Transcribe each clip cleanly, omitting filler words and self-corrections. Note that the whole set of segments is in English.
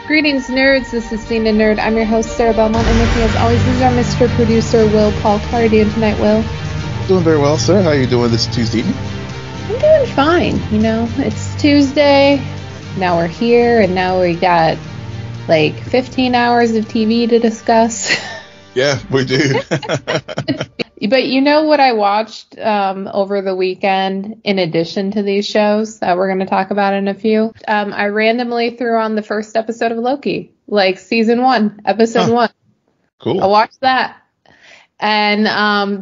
Greetings, nerds. This is SNN Nerd. I'm your host, Sarah Belmont, and with me, as always, is our Mr. Producer Will Polk. How are you doing tonight, Will? Doing very well, sir. How are you doing this Tuesday evening? I'm doing fine. You know, it's Tuesday. Now we're here, and now we got like 15 hours of TV to discuss. Yeah, we do. But you know what I watched over the weekend in addition to these shows that we're going to talk about in a few? I randomly threw on the first episode of Loki, like season 1, episode 1. Cool. I watched that. And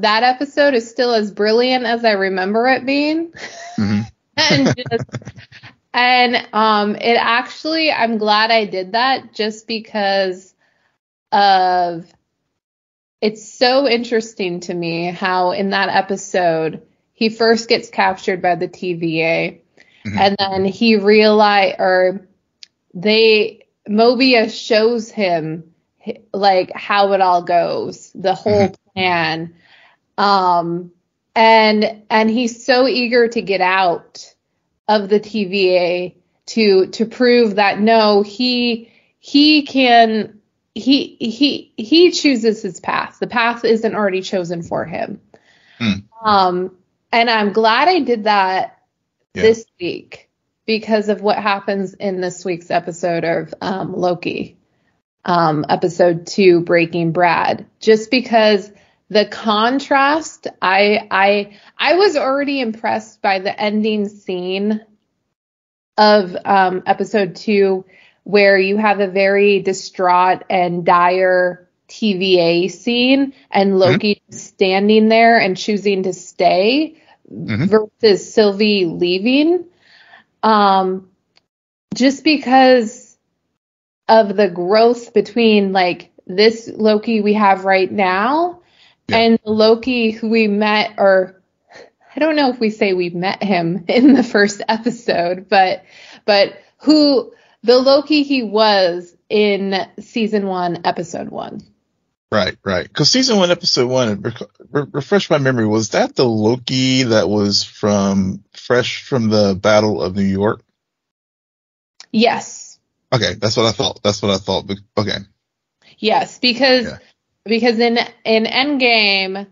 that episode is still as brilliant as I remember it being. Mm-hmm. It actually, I'm glad I did that just because of, it's so interesting to me how in that episode, he first gets captured by the TVA, mm-hmm. and then he Mobius shows him like how it all goes, the whole mm-hmm. plan. And he's so eager to get out of the TVA to prove that no, he chooses his path. The path isn't already chosen for him. And I'm glad I did that this week because of what happens in this week's episode of Loki, episode 2, Breaking Brad. Just because the contrast, I was already impressed by the ending scene of episode 2, where you have a very distraught and dire TVA scene and Loki mm-hmm. standing there and choosing to stay mm-hmm. versus Sylvie leaving. Just because of the growth between like this Loki we have right now and the Loki who we met, or I don't know if we say we met him in the first episode, but who the Loki he was in season 1, episode 1. Right. Because season 1, episode 1, refresh my memory, was that the Loki that was fresh from the Battle of New York? Yes. Okay, that's what I thought. Okay. Yes, because in Endgame,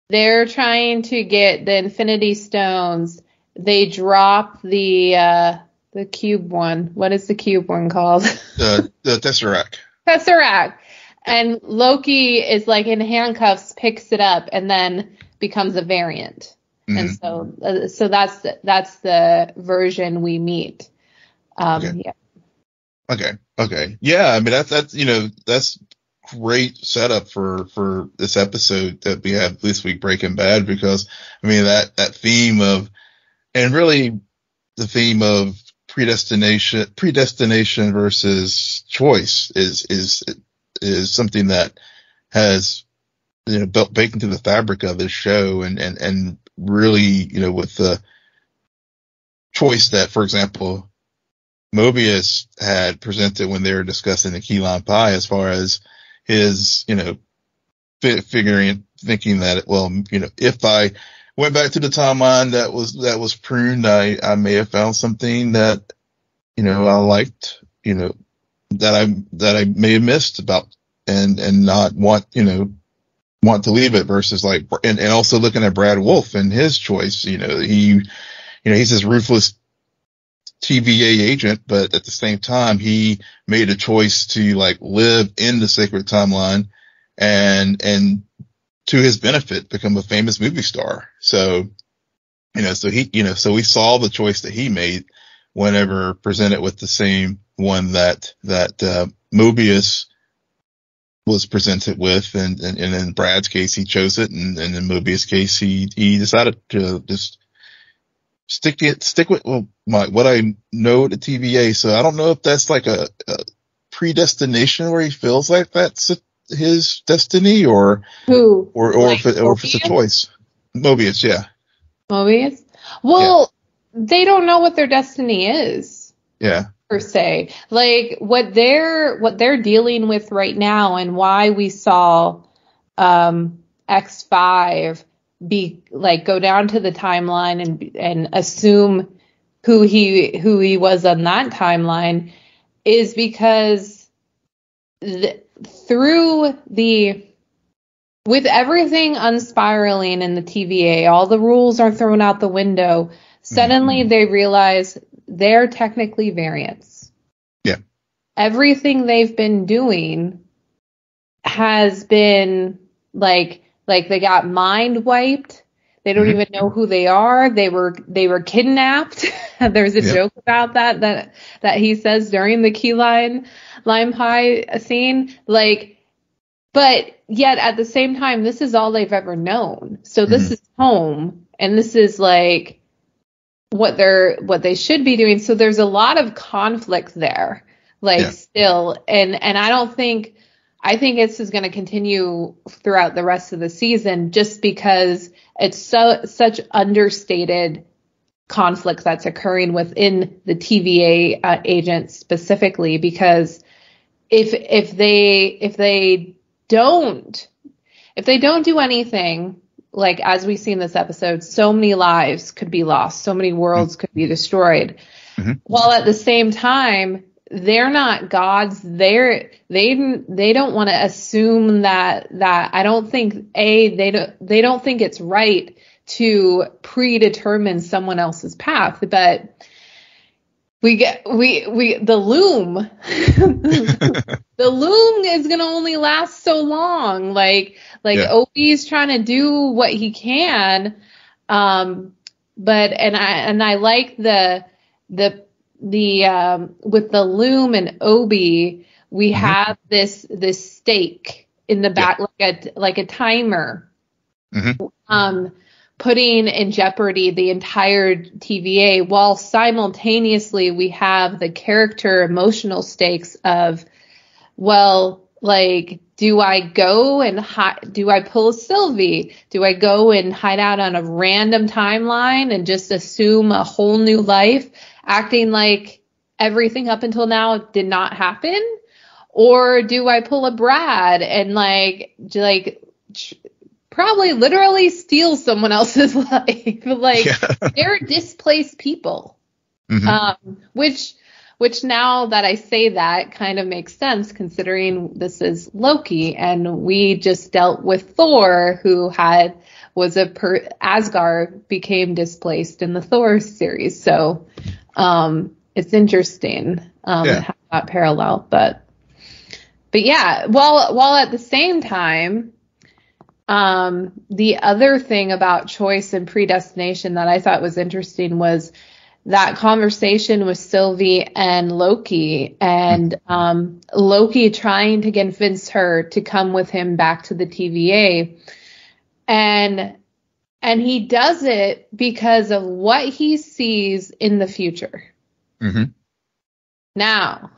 they're trying to get the Infinity Stones. They drop the cube one. What is the cube one called? The Tesseract. Tesseract. And Loki is like in handcuffs, picks it up, and then becomes a variant. Mm-hmm. And so that's the version we meet. Okay. Yeah, I mean that's great setup for this episode that we have this week, Breaking Bad, because I mean that theme of, and really the theme of predestination versus choice is something that has baked into the fabric of this show, and really with the choice that, for example, Mobius had presented when they were discussing the key lime pie, as far as his thinking that, well, if I went back to the timeline that was pruned, I may have found something that, I liked, that I may have missed about and not want to leave it, versus like, and also looking at Brad Wolf and his choice, he's this ruthless TVA agent, but at the same time, he made a choice to like live in the sacred timeline and to his benefit, become a famous movie star. So, so we saw the choice that he made whenever presented with the same one that Mobius was presented with. And in Brad's case, he chose it. And in Mobius' case, he decided to just stick with what I know at the TVA. So I don't know if that's like a predestination where he feels like that's his destiny, or if it's a choice. Mobius, yeah. Mobius? Well, they don't know what their destiny is. Yeah. Per se. Like what they're dealing with right now, and why we saw X5 go down to the timeline and assume who he was on that timeline is because with everything unspiraling in the TVA, all the rules are thrown out the window. Suddenly they realize they're technically variants. Yeah. Everything they've been doing has been like they got mind wiped. They don't even know who they are. They were kidnapped. There's a joke about that he says during the key lime pie scene. Like, but yet at the same time, this is all they've ever known. So this is home, and this is like what they should be doing. So there's a lot of conflict there, still. And I think this is going to continue throughout the rest of the season, just because it's such understated conflict that's occurring within the TVA agents specifically. Because if they don't do anything, like as we see in this episode, so many lives could be lost, so many worlds could be destroyed. While at the same time, they're not gods. They don't want to assume that I don't think they don't think it's right to predetermine someone else's path, but the loom the loom is going to only last so long. Like Obi's trying to do what he can. But I like the with the loom and Obi, we have this stake in the back, like a timer, putting in jeopardy the entire TVA, while simultaneously we have the character emotional stakes of, well, like, do I go and do I pull a Sylvie? Do I go and hide out on a random timeline and just assume a whole new life, acting like everything up until now did not happen? Or do I pull a Brad and probably literally steal someone else's life? They're displaced people, which now that I say that kind of makes sense, considering this is Loki and we just dealt with Thor, who Asgard became displaced in the Thor series. So it's interesting how that parallel, but yeah, while at the same time, the other thing about choice and predestination that I thought was interesting was that conversation with Sylvie and Loki, and Loki trying to convince her to come with him back to the TVA. And he does it because of what he sees in the future. Now,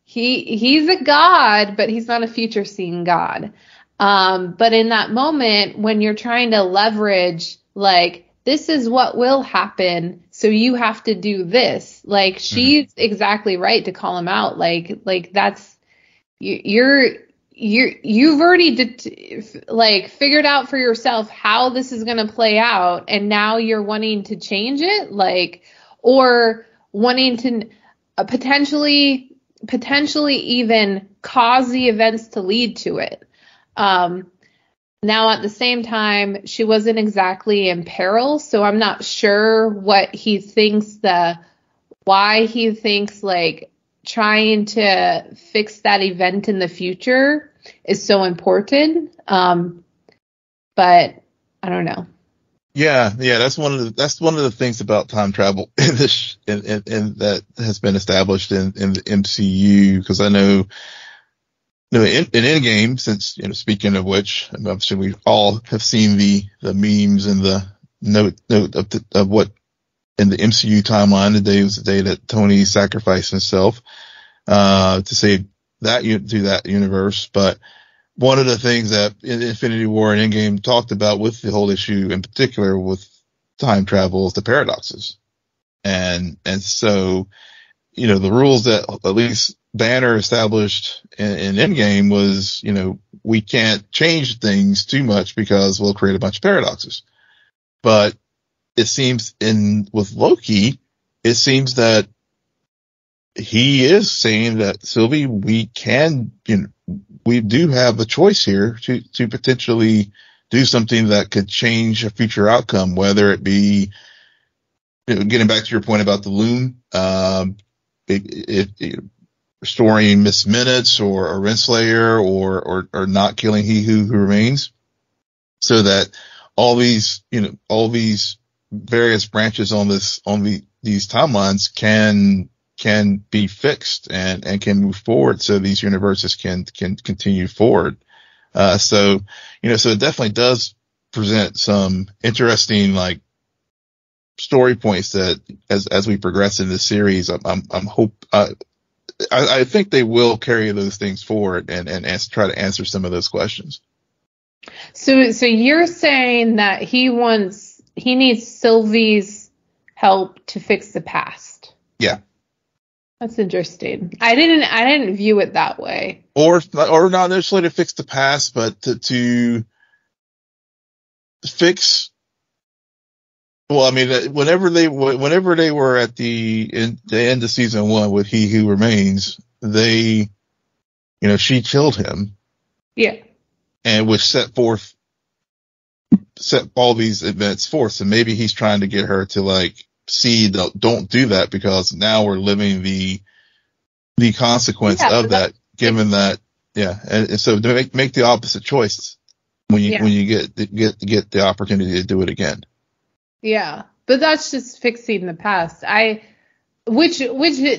he's a god, but he's not a future seeing god. But in that moment, when you're trying to leverage, like, this is what will happen, so you have to do this. Like, she's exactly right to call him out. Like that's, you've already figured out for yourself how this is going to play out, and now you're wanting to change it, or wanting to potentially even cause the events to lead to it. Now, at the same time, she wasn't exactly in peril, so I'm not sure what he thinks, why he thinks trying to fix that event in the future is so important. But I don't know. Yeah, that's one of the things about time travel in this, and that has been established in the MCU, because I know. No, in Endgame, since, speaking of which, I'm sure we all have seen the memes and the note of what in the MCU timeline, the day was the day that Tony sacrificed himself, to save that universe. But one of the things that in Infinity War and Endgame talked about with the whole issue, in particular with time travel, is the paradoxes. And so, the rules that at least Banner established in Endgame was, we can't change things too much because we'll create a bunch of paradoxes. But it seems with Loki, it seems that he is saying that, Sylvie, we do have a choice here to potentially do something that could change a future outcome, whether it be, getting back to your point about the loom, restoring Miss Minutes or Renslayer or not killing He Who Remains, so that all these various branches on these timelines can be fixed and can move forward, so these universes can continue forward. So it definitely does present some interesting, like, story points that as we progress in this series, I think they will carry those things forward and try to answer some of those questions. So you're saying that he needs Sylvie's help to fix the past. Yeah. That's interesting. I didn't view it that way. Or not necessarily to fix the past, but to fix. Well, I mean, whenever they were at the end of season 1 with He Who Remains, she killed him. Yeah. And which set all these events forth. So maybe he's trying to get her to, like, see, don't do that, because now we're living the consequence of that, given that, and so to make the opposite choice when you get the opportunity to do it again. Yeah, but that's just fixing the past. Which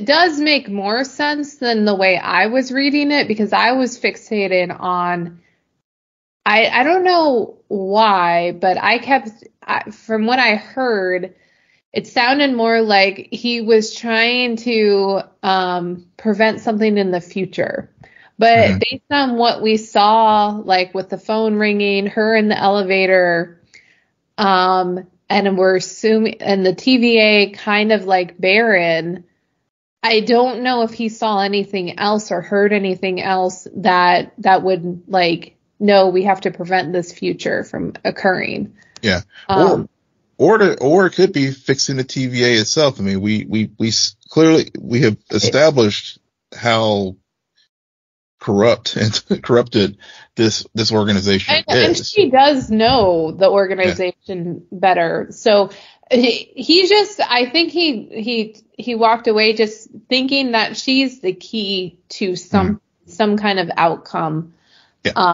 does make more sense than the way I was reading it, because I was fixated on, I don't know why, but from what I heard, it sounded more like he was trying to prevent something in the future. But based on what we saw, like with the phone ringing, her in the elevator, and we're assuming, and the TVA kind of like barren, I don't know if he saw anything else or heard anything else that would, like, no, we have to prevent this future from occurring. Yeah. Or it could be fixing the TVA itself. I mean, we clearly have established how corrupted this organization is. And she does know the organization better. So I think he walked away just thinking that she's the key to some kind of outcome. Yeah.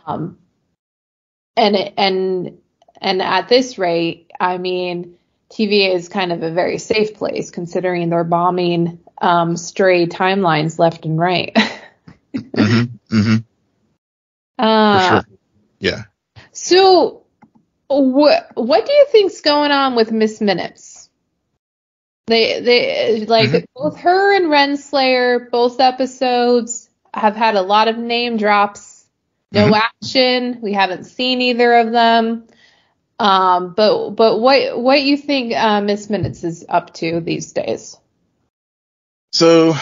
And at this rate, I mean, TVA is kind of a very safe place, considering they're bombing stray timelines left and right. For sure. Yeah. So what do you think's going on with Miss Minutes? They like both her and Renslayer, both episodes have had a lot of name drops. No action. We haven't seen either of them. But what you think Miss Minutes is up to these days? So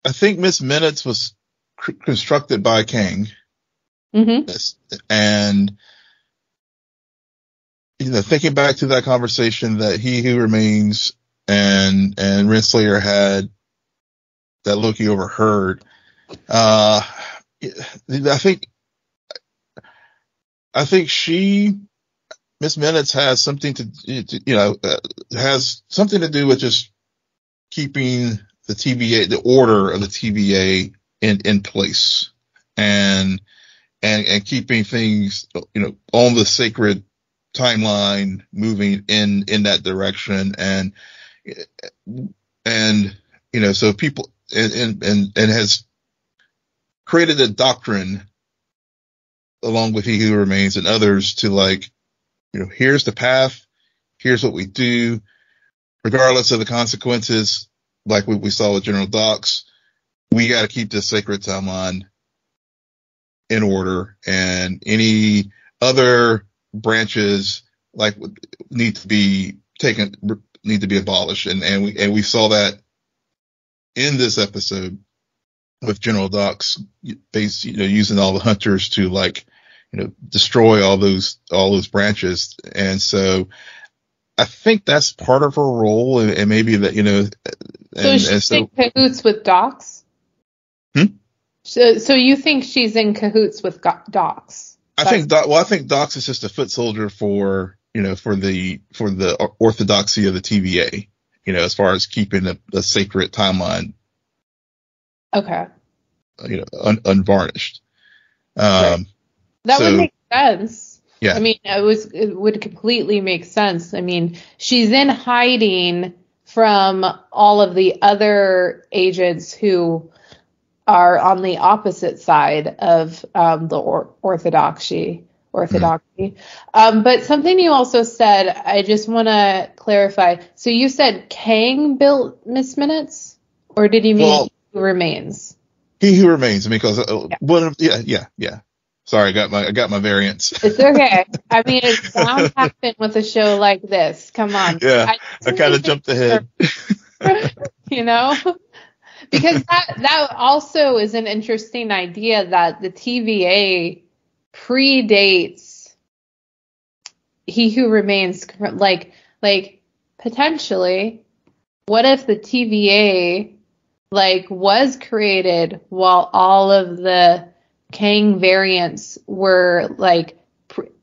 I think Miss Minutes was constructed by Kang. And thinking back to that conversation that He Who Remains and Renslayer had, that Loki overheard, I think Miss Minutes has something has something to do with just keeping the TVA, the order of the TVA in place, and keeping things, on the sacred timeline, moving in that direction, and so people, and has created a doctrine along with He Who Remains and others to, like, here's the path, here's what we do, regardless of the consequences. Like we saw with General Docs, we got to keep this sacred timeline in order, and any other branches need to be abolished, and we saw that in this episode with General Docs, using all the hunters to, like, destroy all those branches. And so I think that's part of her role, and maybe that, So she's in cahoots with Docs? So you think she's in cahoots with Docs? I think Docs is just a foot soldier for the orthodoxy of the TVA, as far as keeping a sacred timeline. Okay. Unvarnished. Right. That would make sense. Yeah. I mean, it would completely make sense. I mean, she's in hiding from all of the other agents who are on the opposite side of the orthodoxy. But something you also said, I just want to clarify. So you said Kang built Miss Minutes, or did you mean He Who Remains? He Who Remains, because yeah. Sorry, I got my variants. It's okay. I mean, it's bound to happen with a show like this. Come on. Yeah, I kind of jumped ahead. Because that also is an interesting idea that the TVA predates He Who Remains. Like potentially, what if the TVA was created while all of the Kang variants were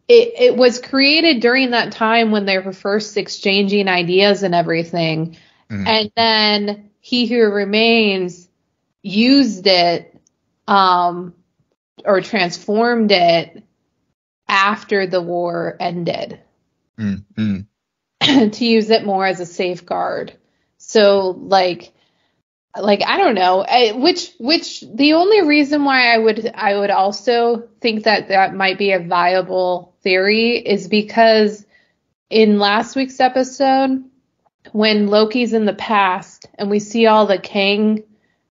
it was created during that time when they were first exchanging ideas and everything, and then He Who Remains used it or transformed it after the war ended to use it more as a safeguard. So I don't know, which the only reason why I would also think that might be a viable theory is because in last week's episode, when Loki's in the past and we see all the Kang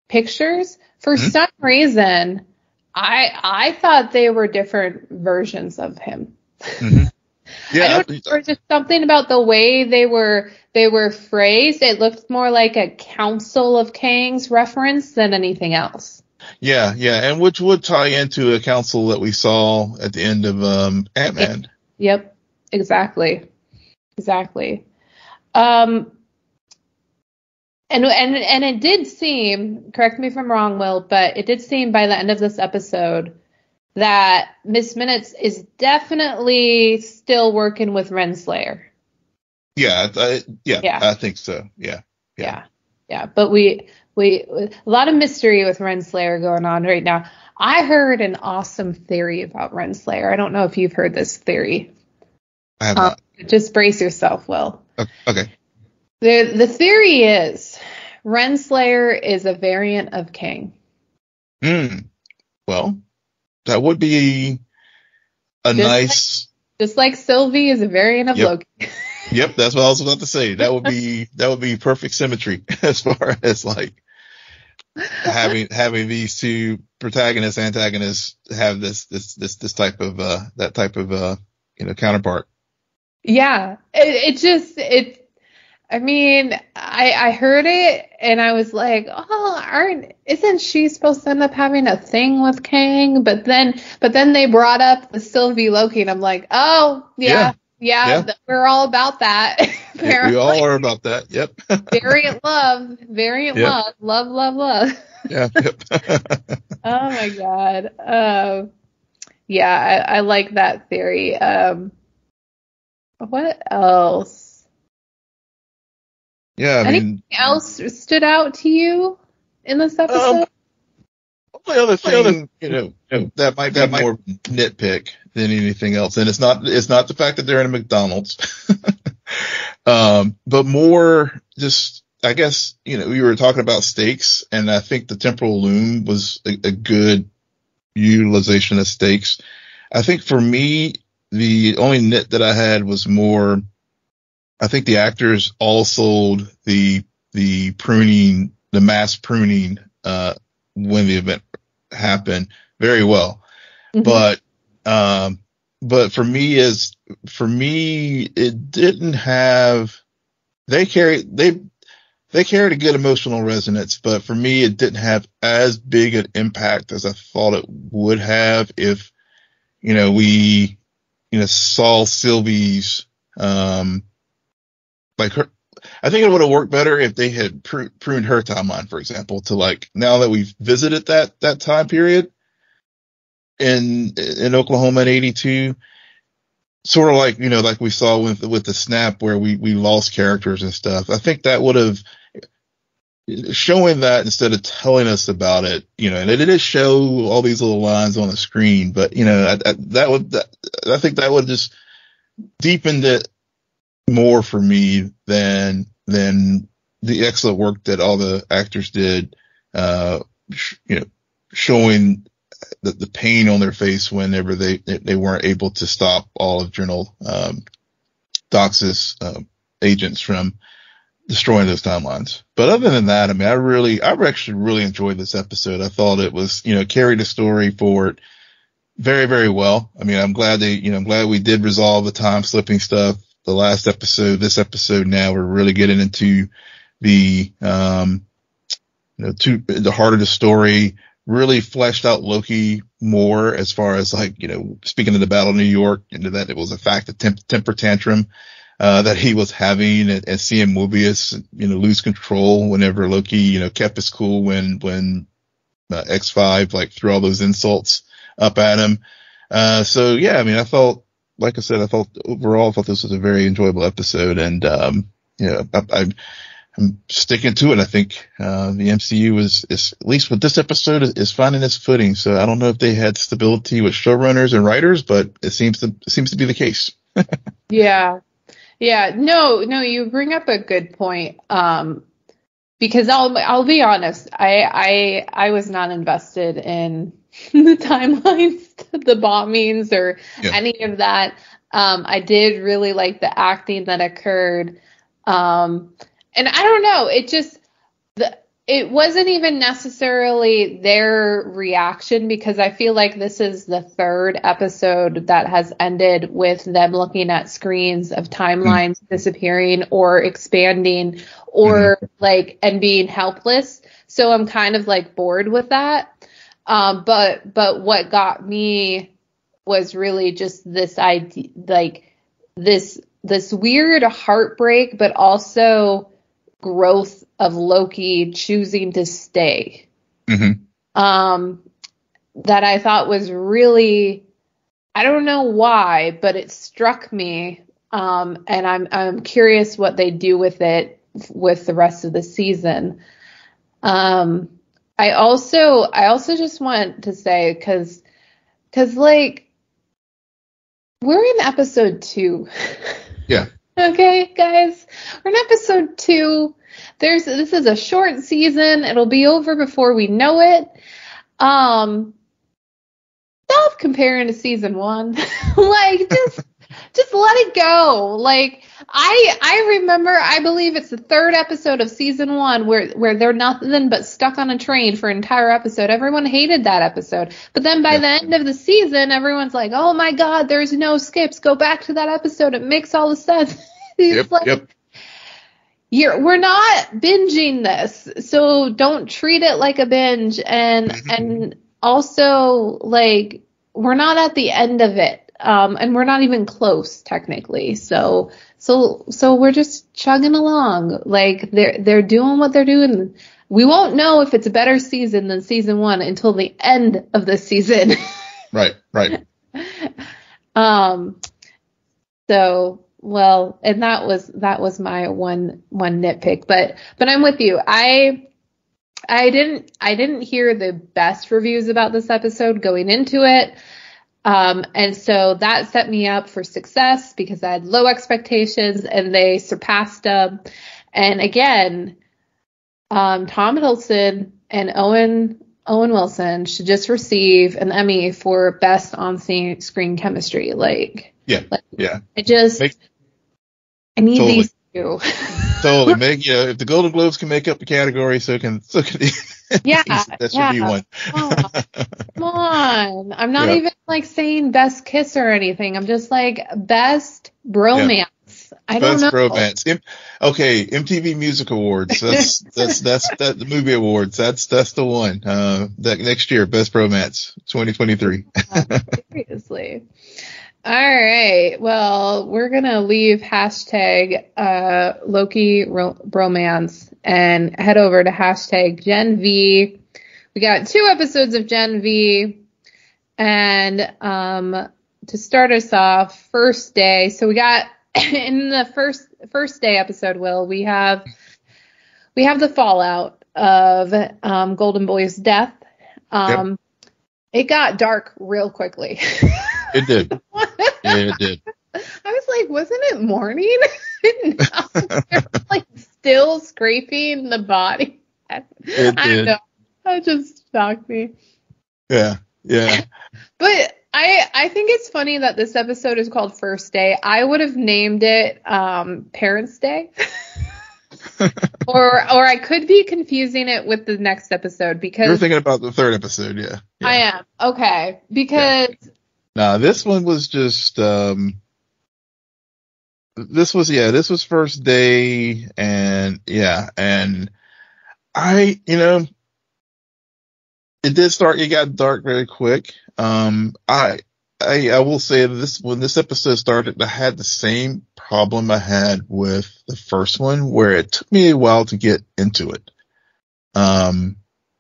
pictures, for some reason, I thought they were different versions of him. Yeah, or just something about the way they were phrased. It looked more like a Council of Kangs reference than anything else. Yeah, and which would tie into a council that we saw at the end of Ant-Man. Yep, exactly. And it did seem, correct me if I'm wrong, Will, but it did seem by the end of this episode that Miss Minutes is definitely still working with Renslayer. Yeah, I think so. Yeah. But we a lot of mystery with Renslayer going on right now. I heard an awesome theory about Renslayer. I don't know if you've heard this theory. I have not. Just brace yourself, Will. Okay. The theory is Renslayer is a variant of Kang. Well, that would be nice. Just like Sylvie is a variant of Loki. Yep, that's what I was about to say. That would be perfect symmetry as far as having these two antagonists have this type of that type of counterpart. Yeah, I mean, I heard it and I was like, isn't she supposed to end up having a thing with Kang? But then they brought up the Sylvie Loki and I'm like, oh yeah, we're all about that. We all are about that. Yep. Variant love, love. Yeah. Yep. Oh my God. I like that theory. What else? Yeah, anything else stood out to you in this episode? The other thing, that might be more nitpick than anything else, and it's not the fact that they're in a McDonald's, but more just, I guess, we were talking about stakes, and I think the temporal loom was a good utilization of stakes. I think for me, the only nit that I had was more, I think the actors all sold the pruning, the mass pruning, when the event happened very well. But for me, it didn't have, they carried a good emotional resonance, but for me, it didn't have as big an impact as I thought it would have if, we, saw Sylvie's, I think it would have worked better if they had pruned her timeline, for example, to like, now that we've visited that time period in Oklahoma in 82, sort of like, like we saw with the snap where we lost characters and stuff. I think that would have, showing that instead of telling us about it, and it did show all these little lines on the screen, but I think that would just deepened it more for me than the excellent work that all the actors did, showing the pain on their face whenever they weren't able to stop all of General Dox's agents from destroying those timelines. But other than that, I mean, I actually really enjoyed this episode. I thought it was, carried the story forward very, very well. I mean, I'm glad we did resolve the time slipping stuff. The last episode, this episode now, we're really getting into the heart of the story, really fleshed out Loki more as far as like, speaking of the Battle of New York, into that it was a fact, the temper tantrum that he was having, and seeing Mobius, lose control whenever Loki, kept his cool when X5 like threw all those insults up at him. So yeah, I mean, I thought overall this was a very enjoyable episode, and I'm sticking to it. I think the MCU is at least with this episode is finding its footing. So I don't know if they had stability with showrunners and writers, but it seems to be the case. Yeah. No, you bring up a good point. Because I'll be honest, I was not invested in the timelines, the bombings, or any of that. I did really like the acting that occurred. And I don't know, it wasn't even necessarily their reaction, because I feel like this is the third episode that has ended with them looking at screens of timelines disappearing or expanding or and being helpless. So I'm kind of like bored with that. But what got me was really just this idea, like this weird heartbreak, but also growth of Loki choosing to stay. That I thought was really, I don't know why, but it struck me. And I'm curious what they do with it with the rest of the season. I also just want to say, cause like we're in episode 2. Yeah. Okay, guys, we're in episode 2. This is a short season. It'll be over before we know it. Stop comparing to season 1. Like, just let it go. Like, I remember, I believe it's the 3rd episode of season 1 where they're nothing but stuck on a train for an entire episode. Everyone hated that episode. But then by the end of the season, everyone's like, oh my God, there's no skips. Go back to that episode. It makes all the sense. We're not binging this, so don't treat it like a binge. And also, like, we're not at the end of it. And we're not even close technically. So we're just chugging along. Like, they're doing what they're doing. We won't know if it's a better season than season 1 until the end of the season. Right. So, well, and that was my one nitpick, but I'm with you. I didn't hear the best reviews about this episode going into it. And so that set me up for success because I had low expectations and they surpassed them. And again, Tom Hiddleston and Owen Wilson should just receive an Emmy for best on-screen chemistry. I need totally. These two. Totally. If the Golden Globes can make up the category, so can that should be one. Come on. I'm not even like saying best kiss or anything. I'm just like best bromance. Yeah. I don't know. Best bromance. Okay, MTV Music Awards. That's the movie awards. That's the one. That next year, best bromance, 2023. Seriously. All right. Well, we're going to leave hashtag Loki bromance and head over to hashtag Gen V. We got 2 episodes of Gen V. And to start us off, first day. So we got in the first day episode, Will, we have the fallout of Golden Boy's death. Yep. It got dark real quickly. It did. Yeah, it did. I was like, wasn't it morning? No, they're like still scraping the body. I don't know. That just shocked me. Yeah. But I think it's funny that this episode is called First Day. I would have named it Parents' Day. or I could be confusing it with the next episode because you're thinking about the third episode, yeah. I am. Okay. Because this one was just this was First Day, and I, it got dark very quick. I will say this, when this episode started, I had the same problem I had with the first one, where it took me a while to get into it.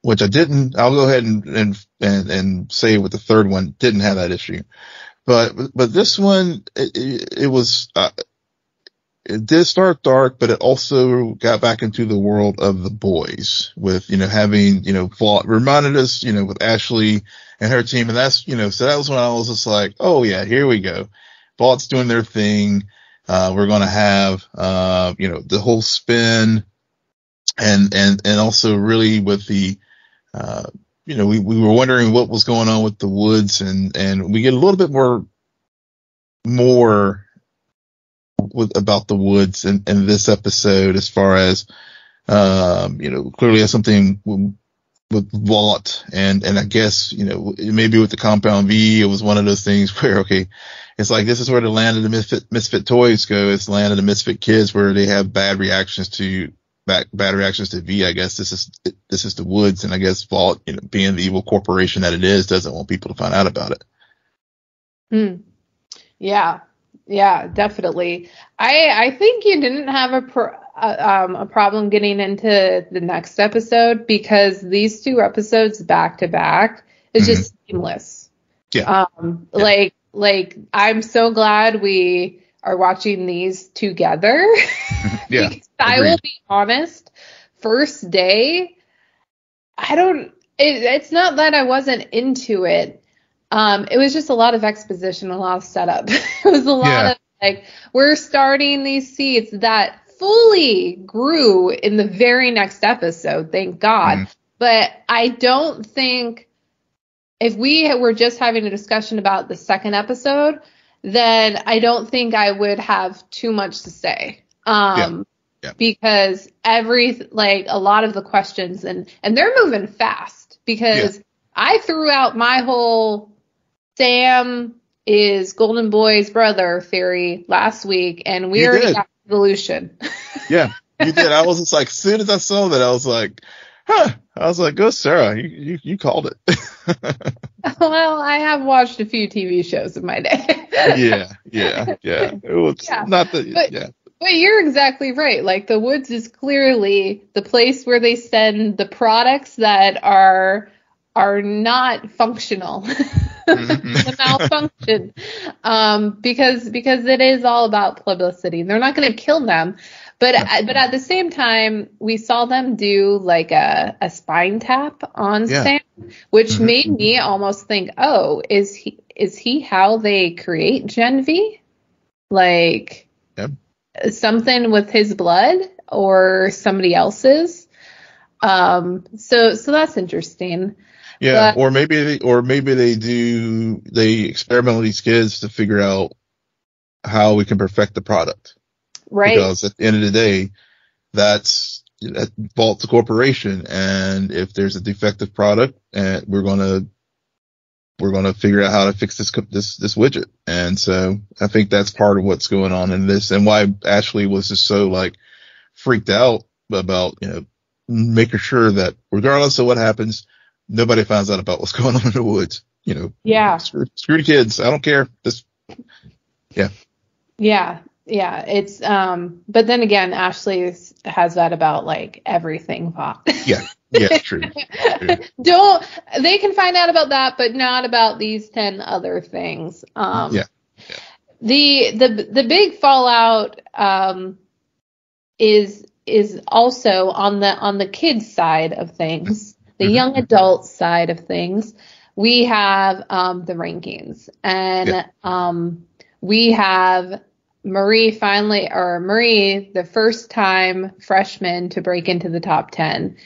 Which I didn't, I'll go ahead and say with the third one, didn't have that issue. But this one, it was, it did start dark, but it also got back into the world of the boys with, having, Vought reminded us, with Ashley and her team. And that's, so that was when I was just like, oh yeah, here we go. Vaught's doing their thing. We're going to have, the whole spin and also really with the, we were wondering what was going on with the woods, and we get a little bit more about the woods in this episode, as far as, clearly has something with Vought, and I guess, maybe with the Compound V, it was one of those things where, okay, it's like, this is where the land of the misfit toys go. It's the land of the misfit kids, where they have bad reactions to V. I guess this is the woods, and I guess Vought, being the evil corporation that it is, doesn't want people to find out about it. Yeah, definitely. I think you didn't have a problem getting into the next episode, because these 2 episodes back to back is just seamless. Yeah. Like I'm so glad we are watching these together. Yeah. I will be honest, First Day, it's not that I wasn't into it. It was just a lot of exposition, a lot of setup. It was a lot of like, we're starting these seeds that fully grew in the very next episode, thank God. But I don't think, if we were just having a discussion about the second episode, then I don't think I would have too much to say. Because a lot of the questions, and they're moving fast, because I threw out my whole Sam is Golden Boy's brother theory last week, and we already got resolution. Yeah, you did. I was just like, as soon as I saw that, I was like, go Sarah, you called it. Well, I have watched a few TV shows in my day. Yeah. It was not the, But you're exactly right. Like, the woods is clearly the place where they send the products that are not functional. The malfunction. Because it is all about publicity. They're not going to kill them. But at the same time, we saw them do like a spine tap on Sam, which made me almost think, oh, is he how they create Gen V? Like something with his blood or somebody else's? So that's interesting. Yeah, but, or maybe they experiment with these kids to figure out how we can perfect the product. Right. Because at the end of the day, that's Vault's a corporation, and if there's a defective product, and we're gonna figure out how to fix this widget. And so I think that's part of what's going on in this, and why Ashley was just so like freaked out about making sure that regardless of what happens, nobody finds out about what's going on in the woods. Yeah. Screw the kids. I don't care. Just Yeah. Yeah. Yeah. It's, but then again, Ashley has that about like everything pop. Yeah. Yeah, true. They can find out about that, but not about these 10 other things. Yeah. The big fallout, is also on the kids side of things, the young adult side of things. We have, the rankings, and, we have Marie, the first time freshman to break into the top 10.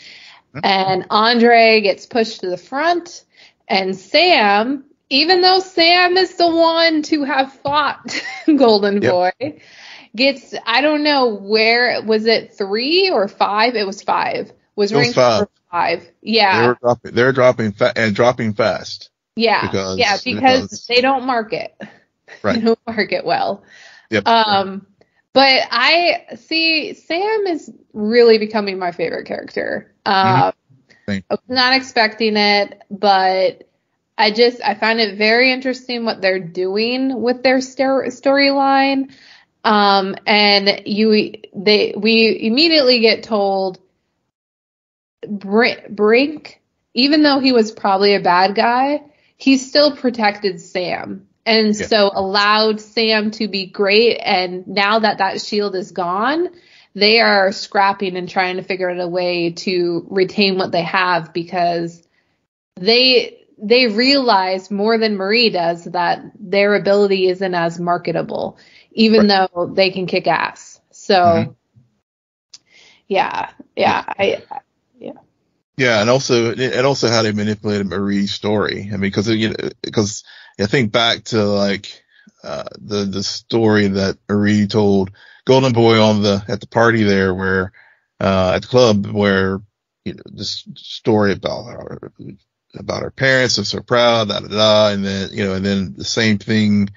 And Andre gets pushed to the front, and Sam, even though Sam is the one to have fought Golden Boy, gets, I don't know where, was it 3 or 5? It was 5. Was ranked number 5. Yeah. They're dropping fast. Yeah. Because they don't market. Right. They don't market well. Yep. But I see Sam is really becoming my favorite character. I was not expecting it, but I find it very interesting what they're doing with their storyline. And we immediately get told Brink, even though he was probably a bad guy, he still protected Sam. And so allowed Sam to be great. And now that shield is gone, they are scrapping and trying to figure out a way to retain what they have, because they realize more than Marie does that their ability isn't as marketable, even though they can kick ass. So, yeah. And also how they manipulated Marie's story. I mean, because I think back to like the story that Marie told Golden Boy at the party there, where at the club, where this story about her parents are so proud, and then the same thing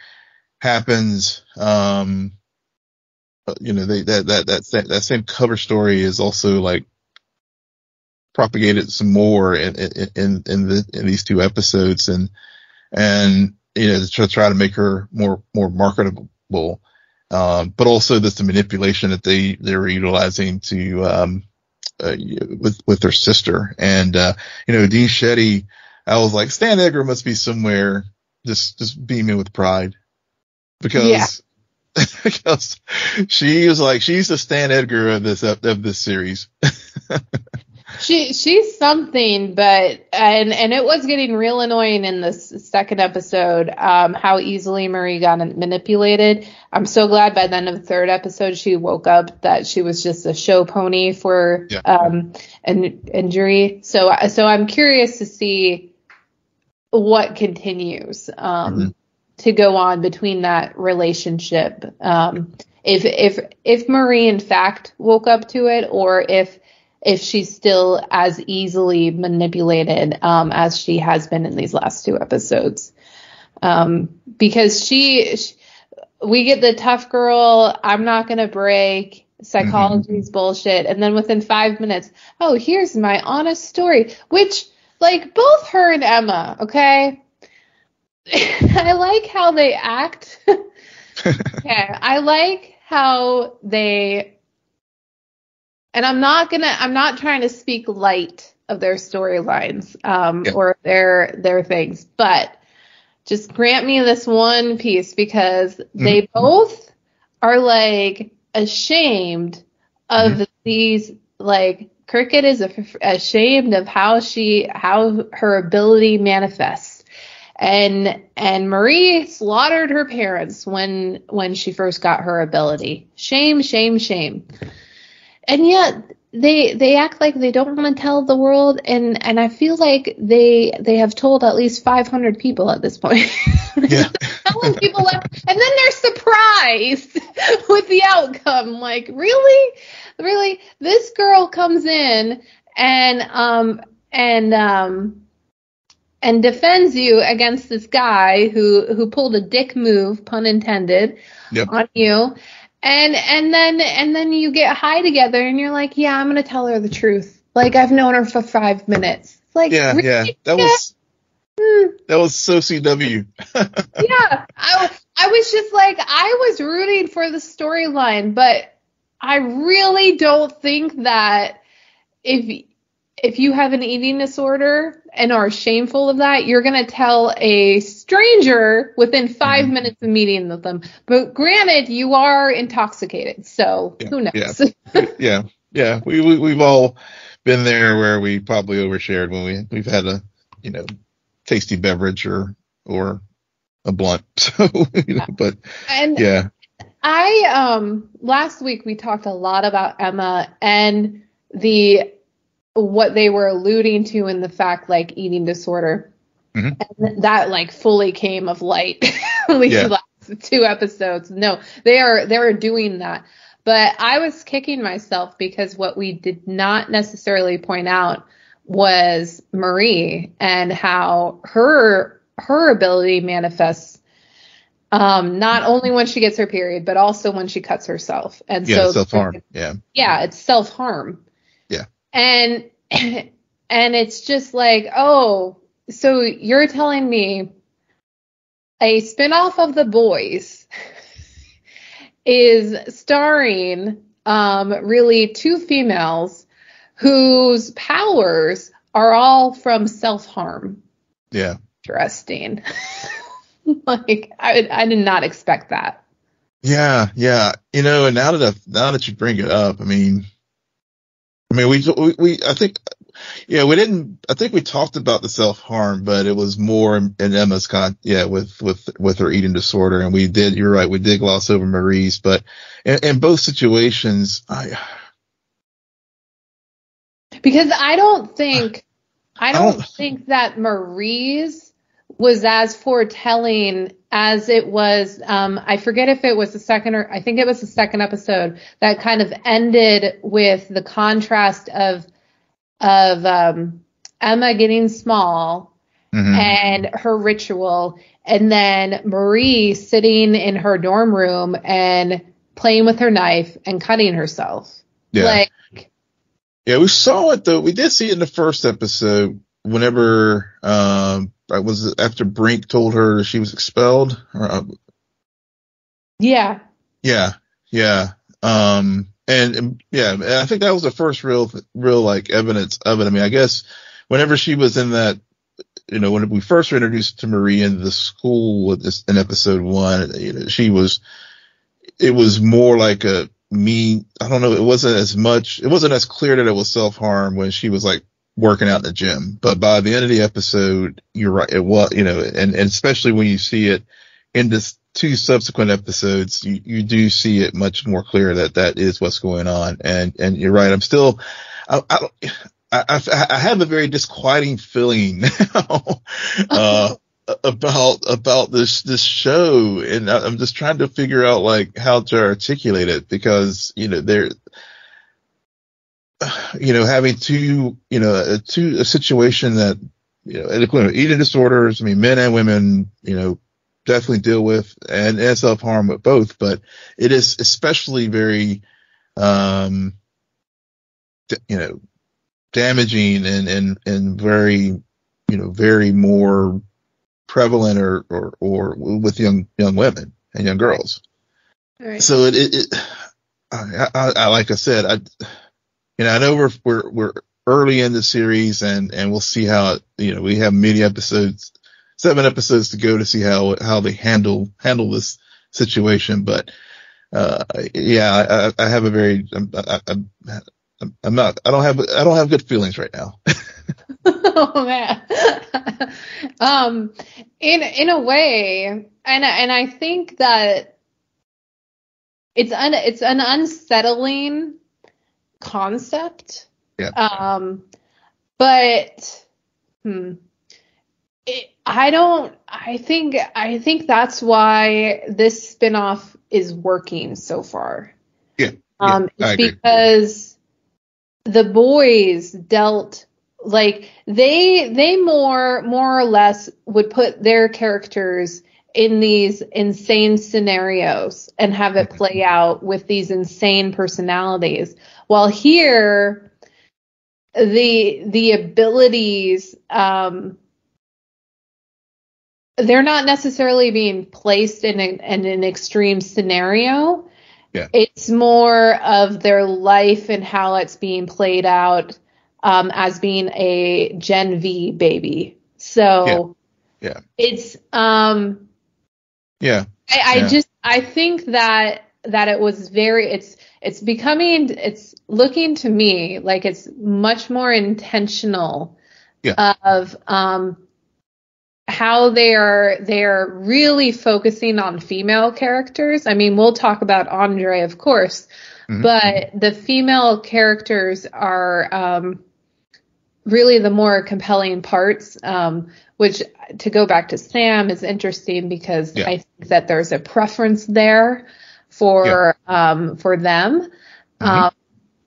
happens. That same cover story is also like propagated some more in these 2 episodes, and to try to make her more marketable, but also the manipulation that they're utilizing to with their sister. And Dean Shetty, I was like, Stan Edgar must be somewhere just beaming with pride, because because she's the Stan Edgar of this series. She's something, but and it was getting real annoying in this second episode, how easily Marie got manipulated. I'm so glad by the end of the 3rd episode she woke up that she was just a show pony for an injury. So I'm curious to see what continues to go on between that relationship. If Marie in fact woke up to it, or if she's still as easily manipulated as she has been in these last 2 episodes. Because we get the tough girl, I'm not going to break, psychology's bullshit, and then within 5 minutes, oh, here's my honest story, which, like, both her and Emma, okay? I like how they act. I like how they... And I'm not trying to speak light of their storylines, or their things, but just grant me this one piece, because they both are like ashamed of these, like, Cricket is ashamed of how her ability manifests. And Marie slaughtered her parents when she first got her ability. Shame, shame, shame. And yet they act like they don't want to tell the world, and I feel like they have told at least 500 people at this point. Yeah. Telling people and then they're surprised with the outcome. Like, really, this girl comes in and defends you against this guy who pulled a dick move, pun intended, on you. And then you get high together and you're like, yeah, I'm going to tell her the truth. Like, I've known her for 5 minutes. Like, yeah, really? That was so CW. Yeah. I I was just like, I was rooting for the storyline, but I really don't think that if you have an eating disorder and are shameful of that, you're going to tell a stranger within 5 minutes of meeting with them. But granted, you are intoxicated, so who knows? Yeah. We've all been there where we probably overshared when we've had a, tasty beverage or a blunt. So, but yeah. Last week we talked a lot about Emma and what they were alluding to in the fact, like, eating disorder. And that, like, fully came of light, at least the last 2 episodes. No, they are doing that. But I was kicking myself because what we did not necessarily point out was Marie and how her ability manifests not only when she gets her period, but also when she cuts herself. And so self-harm. It's self-harm. Yeah. And it's just like, oh, so you're telling me a spinoff of The Boys is starring really 2 females whose powers are all from self-harm. Yeah. Interesting. Like, I did not expect that. Yeah. And now that you bring it up, I think we talked about the self-harm, but it was more in Emma's with her eating disorder. And you're right, we did gloss over Marie's, but in both situations, because I don't think that Marie's was as foretelling as it was. I forget if it was I think it was the second episode that kind of ended with the contrast of Emma getting small and her ritual, and then Marie sitting in her dorm room and playing with her knife and cutting herself. Yeah. We saw it though. We did see it in the first episode whenever, was it after Brink told her she was expelled? Yeah. And I think that was the first real like evidence of it. I guess whenever she was in that, when we first were introduced to Marie in the school with this in episode 1, it was more like I don't know. It wasn't as clear that it was self-harm when she was like working out in the gym. But by the end of the episode, you're right. It was, and especially when you see it in this 2 subsequent episodes, you do see it much more clear that is what's going on. And you're right. I have a very disquieting feeling now, about this show, and I'm just trying to figure out like how to articulate it, because having a situation that eating disorders, men and women definitely deal with, and self-harm with both, but it is especially very damaging and very very more prevalent or with young women and young girls. Right. So I like I said, I know we're early in the series, and we'll see how we have many episodes, 7 episodes to go to see how they handle this situation. But I have a very I don't have good feelings right now. Oh man. In a way, and I think that it's an unsettling concept. Yeah. But I think that's why this spinoff is working so far. Yeah. It's because the boys dealt, like, they more or less would put their characters in these insane scenarios and have it play out with these insane personalities. While here, the abilities, they're not necessarily being placed in an extreme scenario. Yeah. It's more of their life and how it's being played out as being a Gen V baby. So it's I think that it was it's looking to me like it's much more intentional of how they're really focusing on female characters. I mean, we'll talk about Andre, of course, but the female characters are really the more compelling parts, which, to go back to Sam, is interesting because I think that there's a preference there for them,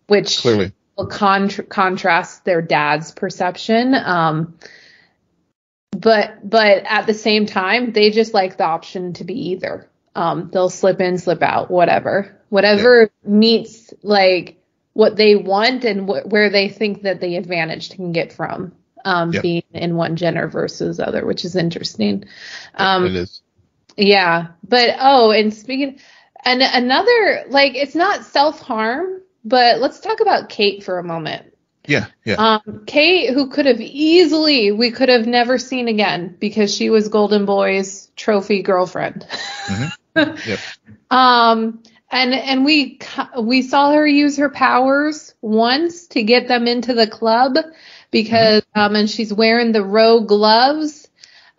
which clearly will contrast their dad's perception. But at the same time, they just like the option to be either. They'll slip in, slip out, whatever meets like what they want and where they think that the advantage can get from being in one gender versus other, which is interesting. It is. Yeah. But, and speaking, and another, like, it's not self-harm, but let's talk about Kate for a moment. Yeah. Kate, who we could have never seen again because she was Golden Boy's trophy girlfriend. Yep. And we saw her use her powers once to get them into the club because and she's wearing the rogue gloves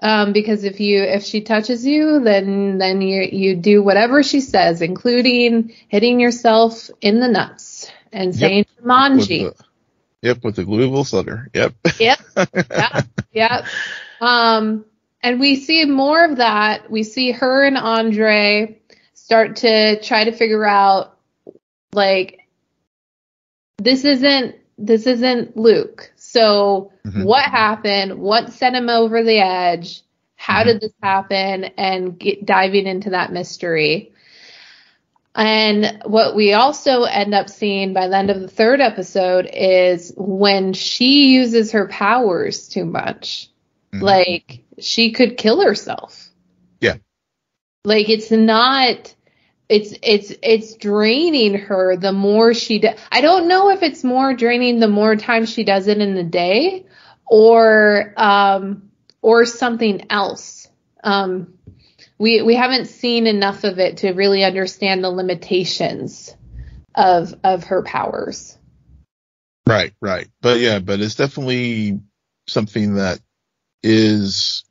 because if she touches you, then you do whatever she says, including hitting yourself in the nuts and saying Jumanji. With the gluable slugger. Yep. Yep. And we see more of that. We see her and Andre start to try to figure out, like, this isn't Luke. So what happened? What sent him over the edge? How did this happen? And diving into that mystery. And what we also end up seeing by the end of the third episode is when she uses her powers too much, like she could kill herself. Yeah. Like it's draining her the more she does. I don't know if it's more draining the more times she does it in the day or something else. We haven't seen enough of it to really understand the limitations of her powers. Right. But it's definitely something that is,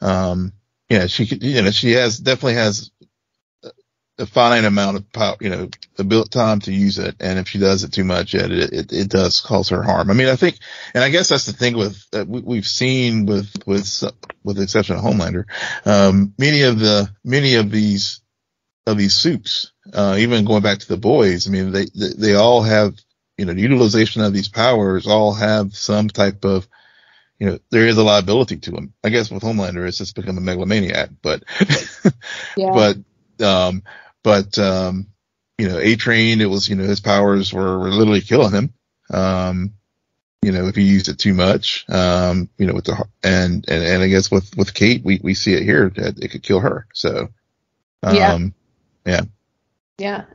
she definitely has a finite amount of power, time to use it. And if she does it too much, it does cause her harm. I mean, I think, and I guess that's the thing with, we've seen with the exception of Homelander, many of these suits, even going back to the boys, I mean, they all have, the utilization of these powers all have some type of, there is a liability to them. I guess with Homelander, it's just become a megalomaniac, but, A-Train, it was, his powers were literally killing him. If he used it too much, with and I guess with Kate, we see it here that it could kill her. So, yeah.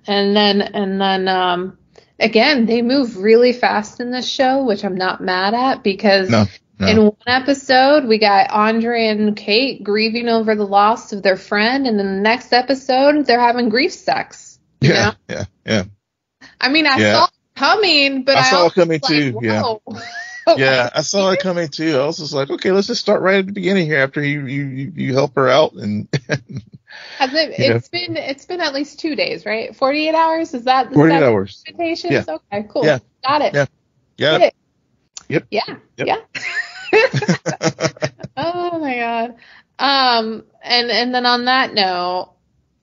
And then, again, they move really fast in this show, which I'm not mad at because in one episode, we got Andre and Kate grieving over the loss of their friend. And in the next episode, they're having grief sex. Yeah. I mean, I saw it coming, but I saw it coming too. Whoa. Yeah, I saw it coming too. I was just like, okay, let's just start right at the beginning here after you help her out. And it's been at least 2 days, right? 48 hours? Is that the 48 hours? Yeah. Okay, cool. Yeah. Got it. Yeah. Yep. Yeah. Oh my God. And then on that note,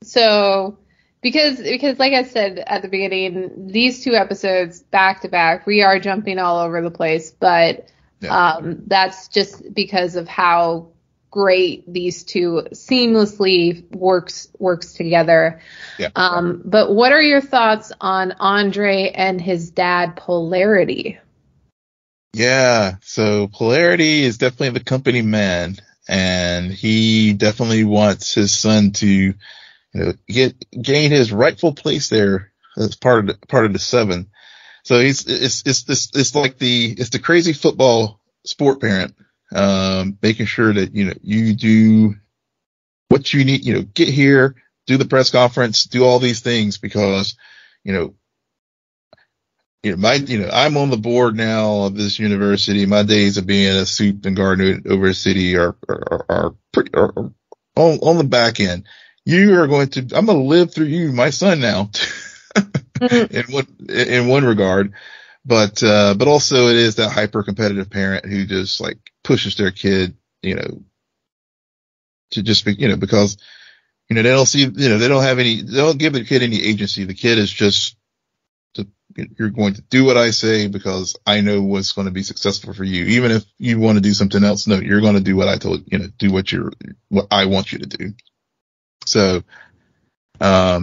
so because like I said at the beginning, these two episodes back to back, we are jumping all over the place, but that's just because of how great these two seamlessly works together. Yeah. But what are your thoughts on Andre and his dad, Polarity? Yeah, so Polarity is definitely the company man, and he definitely wants his son to, gain his rightful place there as part of the seven. So it's the crazy football sport parent, making sure that, you do what you need, get here, do the press conference, do all these things because, I'm on the board now of this university. My days of being a soup and garden over a city are on the back end. I'm going to live through you, my son now, in one regard. But also it is that hyper competitive parent who just like pushes their kid, to just be, because, they don't see, they don't give the kid any agency. The kid is just, you're going to do what I say because I know what's going to be successful for you. Even if you want to do something else, no, you're going to do what I told, do what I want you to do. So, but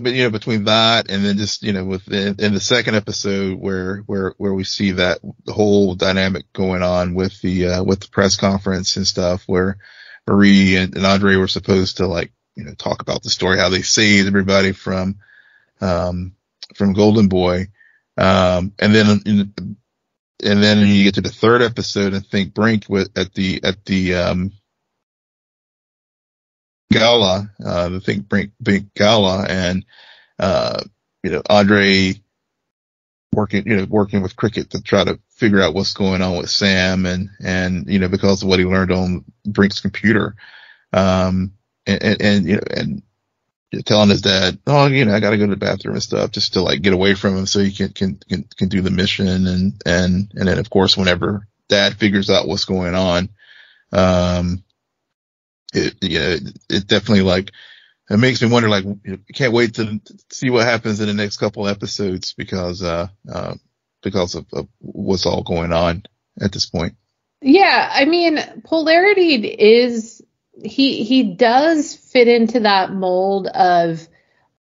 between that and then just, in the second episode where we see that the whole dynamic going on with the press conference and stuff where Marie and Andre were supposed to talk about the story, how they saved everybody from Golden Boy. And then you get to the third episode and ThinkBrink at the gala, the ThinkBrink gala, and Andre working with Cricket to try to figure out what's going on with Sam and because of what he learned on Brink's computer, and telling his dad, I got to go to the bathroom and stuff just to get away from him so he can do the mission. And then of course, whenever dad figures out what's going on, it definitely it makes me wonder, can't wait to see what happens in the next couple episodes because of what's all going on at this point. Yeah. I mean, Polarity is, he does fit into that mold of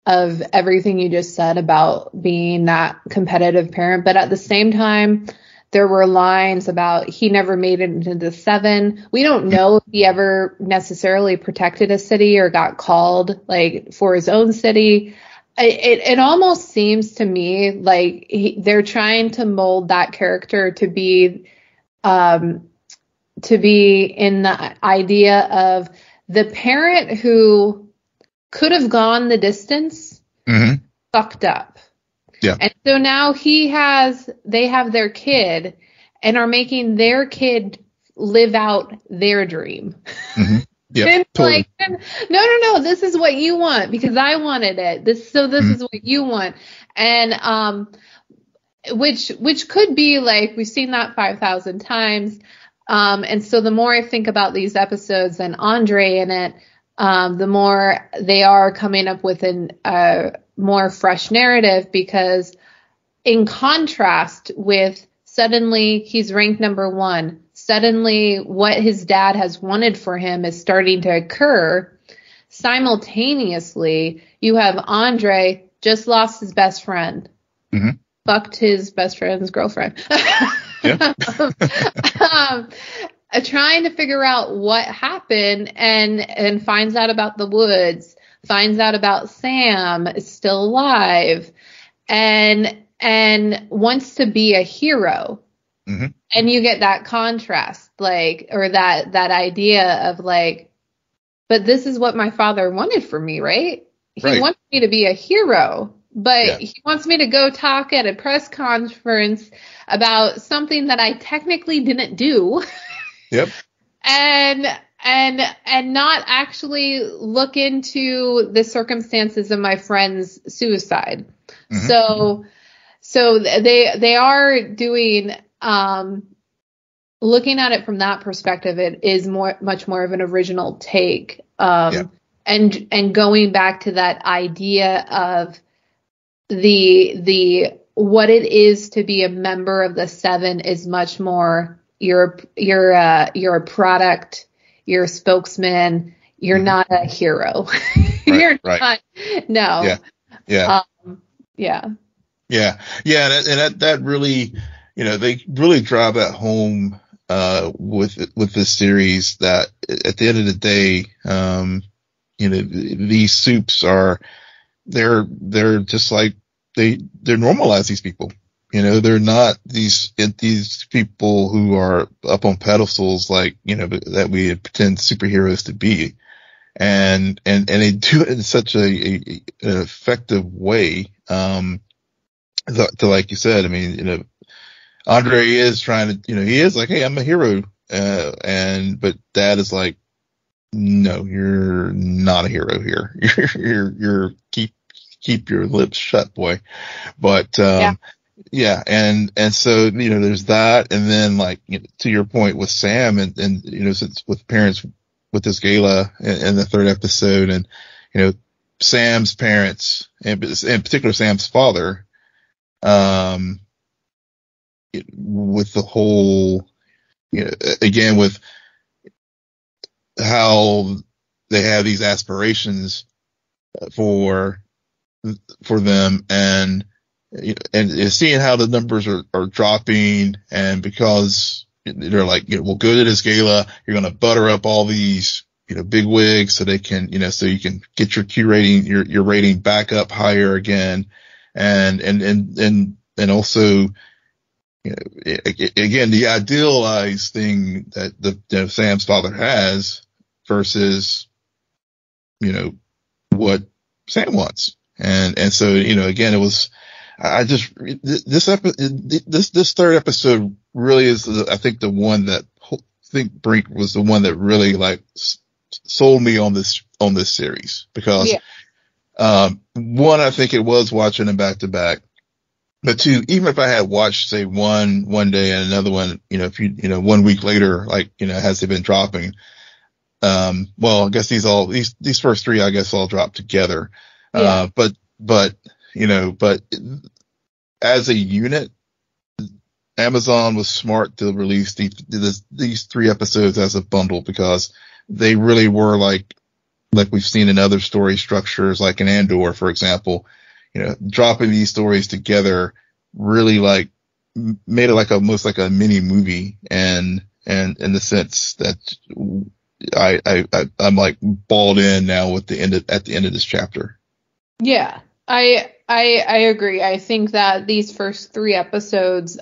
everything you just said about being that competitive parent. But at the same time, there were lines about he never made it into the seven. We don't know if he ever necessarily protected a city or got called for his own city. It almost seems to me like they're trying to mold that character to be in the idea of the parent who could have gone the distance, fucked up. Yeah. And so now they have their kid and are making their kid live out their dream. Mm-hmm. Yeah. Totally. No, this is what you want because I wanted it. This is what you want. And, which could be we've seen that 5,000 times. And so the more I think about these episodes and Andre in it, the more they are coming up with a more fresh narrative, because in contrast with suddenly he's ranked number one, suddenly what his dad has wanted for him is starting to occur. Simultaneously, you have Andre just lost his best friend, fucked his best friend's girlfriend. Trying to figure out what happened and finds out about the woods, finds out about Sam is still alive and wants to be a hero. And you get that contrast, or that idea of but this is what my father wanted for me, right? He wants me to be a hero, but he wants me to go talk at a press conference about something that I technically didn't do. Yep. And not actually look into the circumstances of my friend's suicide. So they are doing, looking at it from that perspective, it is much more of an original take. And going back to that idea of the what it is to be a member of the seven is much more you're a product, you're a spokesman, you're not a hero. You're not. No. Yeah. Yeah. And that really, they really drive that home with this series that at the end of the day, these soups they're just like, they're normalize these people. They're not these people who are up on pedestals like, that we pretend superheroes to be. And they do it in such an effective way. To like you said, I mean, Andre is trying to, he is like, hey, I'm a hero. But Dad is like, no, you're not a hero here. You're keep your lips shut, boy. But, yeah. And so, there's that. And then like, to your point with Sam and, since with parents with this gala in the third episode, and, Sam's parents, and in particular Sam's father, with the whole, again, with how they have these aspirations for them, and seeing how the numbers are dropping, and because they're like, we'll go to this gala, you're going to butter up all these, big wigs so they can, so you can get your Q rating, your rating back up higher again. And also, again, the idealized thing that Sam's father has versus, what Sam wants. And so, again, it was, this third episode really is, I think, the one that ThinkBrink was the one that really like sold me on this series, because, one, I think it was watching them back to back, but two, even if I had watched, say, one day and another one, if 1 week later, like, has they been dropping, well, I guess these first three, I guess, all dropped together. But as a unit, Amazon was smart to release these three episodes as a bundle, because they really were like we've seen in other story structures, like in Andor, for example, dropping these stories together really like made it like almost like a mini movie. And in the sense that I'm like balled in now at the end of this chapter. Yeah, I agree. I think that these first three episodes,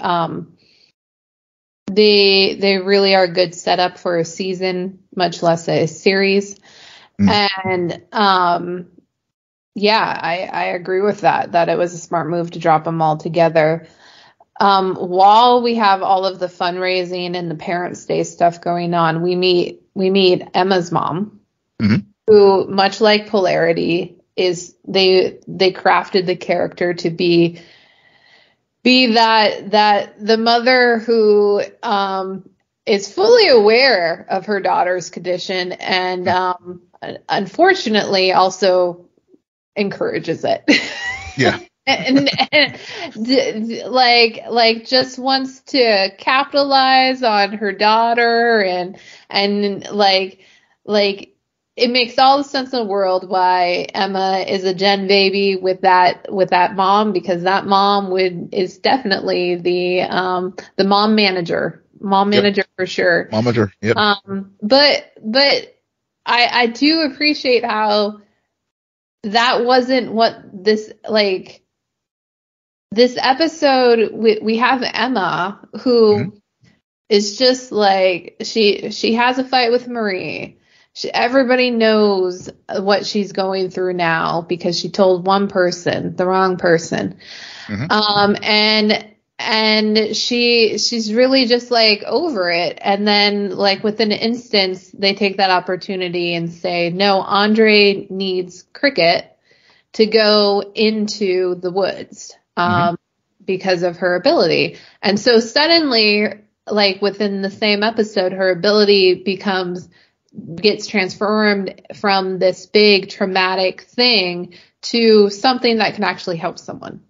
they really are a good setup for a season, much less a series. And I agree with that it was a smart move to drop them all together. While we have all of the fundraising and the Parents' Day stuff going on, we meet Emma's mom, who, much like Polarity, is they crafted the character to be that the mother who is fully aware of her daughter's condition, and unfortunately also encourages it. Yeah. and like just wants to capitalize on her daughter, and like it makes all the sense in the world why Emma is a Gen baby with that mom, because that mom is definitely the mom manager for sure. Momager, yep. But I do appreciate how that wasn't what this episode. We have Emma, who is just like, she has a fight with Marie. Everybody knows what she's going through now because she told one person, the wrong person. And she's really just like over it. And then like within an instance, they take that opportunity and say, no, Andre needs Cricket to go into the woods, because of her ability. And so suddenly, like within the same episode, her ability gets transformed from this big traumatic thing to something that can actually help someone.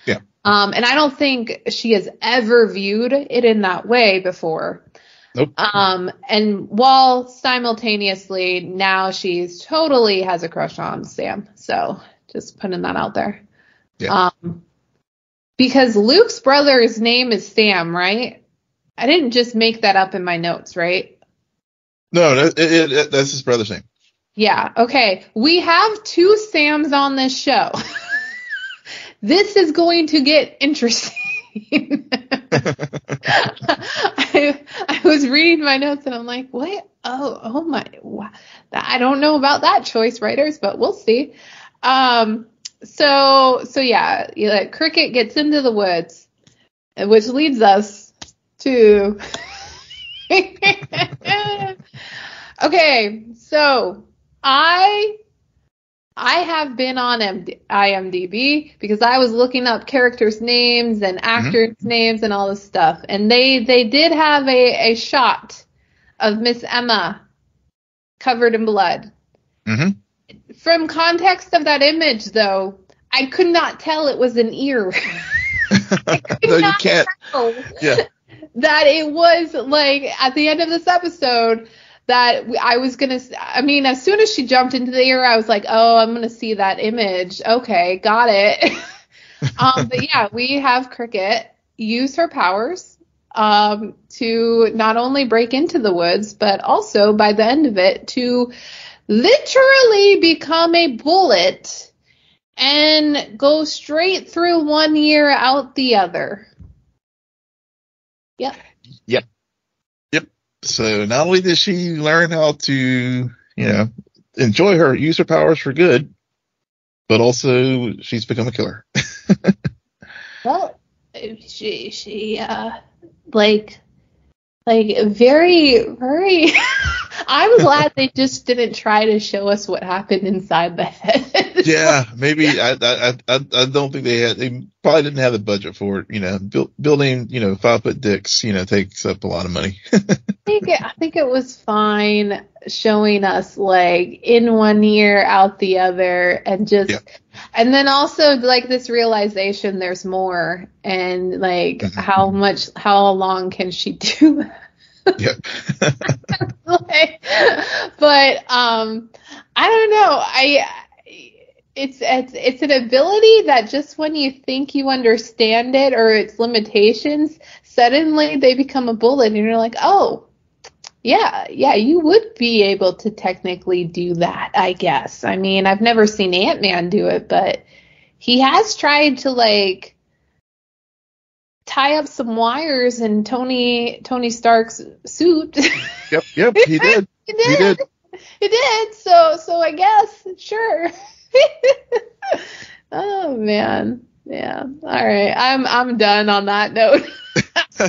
Yeah. And I don't think she has ever viewed it in that way before. Nope. And while simultaneously now she's totally has a crush on Sam. So just putting that out there. Yeah. Because Luke's brother's name is Sam, right? I didn't just make that up in my notes, right? No, that's his brother's name. Yeah. Okay. We have 2 Sams on this show. This is going to get interesting. I was reading my notes and I'm like, what? Oh my, wow. I don't know about that choice, writers, but we'll see. So yeah, Cricket gets into the woods, which leads us to, okay, so I have been on IMDb because I was looking up characters' names and actors' names and all this stuff. And they did have a shot of Miss Emma covered in blood. Mm-hmm. From context of that image, though, I could not tell it was an ear. No, you can't. Yeah. That it was like at the end of this episode that I was going to, I mean, as soon as she jumped into the ear, I was like, oh, I'm going to see that image. Okay, got it. But yeah, we have Cricket use her powers to not only break into the woods, but also by the end of it to literally become a bullet and go straight through one ear, out the other. Yep. Yep. So not only did she learn how to, use her powers for good, but also she's become a killer. Well, she very, very. I'm glad they just didn't try to show us what happened inside the head. Yeah, maybe I don't think they probably didn't have the budget for it. Building 5-foot dicks takes up a lot of money. I think it was fine showing us like in one ear, out the other, and just and then also like this realization there's more, and like how long can she do that? Yep. But I don't know. It's an ability that just when you think you understand it or its limitations, suddenly they become a bullet, and you're like, oh, yeah, you would be able to technically do that, I guess. I mean, I've never seen Ant-Man do it, but he has tried to like tie up some wires in Tony Stark's suit. Yep, he did. He did. So I guess, sure. Oh man. Yeah. All right. I'm done on that note. I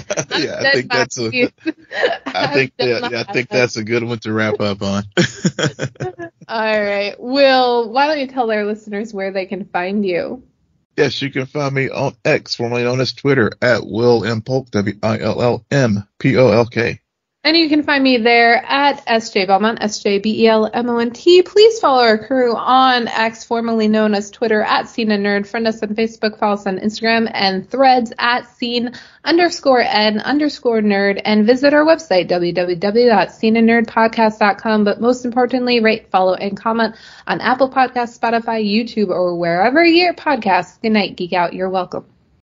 think that's a good one to wrap up on. All right. Will, why don't you tell our listeners where they can find you? Yes, you can find me on X, formerly known as Twitter, at Will M. Polk, WILLMPOLK. And you can find me there at SJ Belmont, SJBELMONT. Please follow our crew on X, formerly known as Twitter, at SNN. Friend us on Facebook, follow us on Instagram and Threads at scene_n_nerd, and visit our website, www.scenennerdpodcast.com. But most importantly, rate, follow, and comment on Apple Podcasts, Spotify, YouTube, or wherever your podcasts. Good night, Geek Out. You're welcome.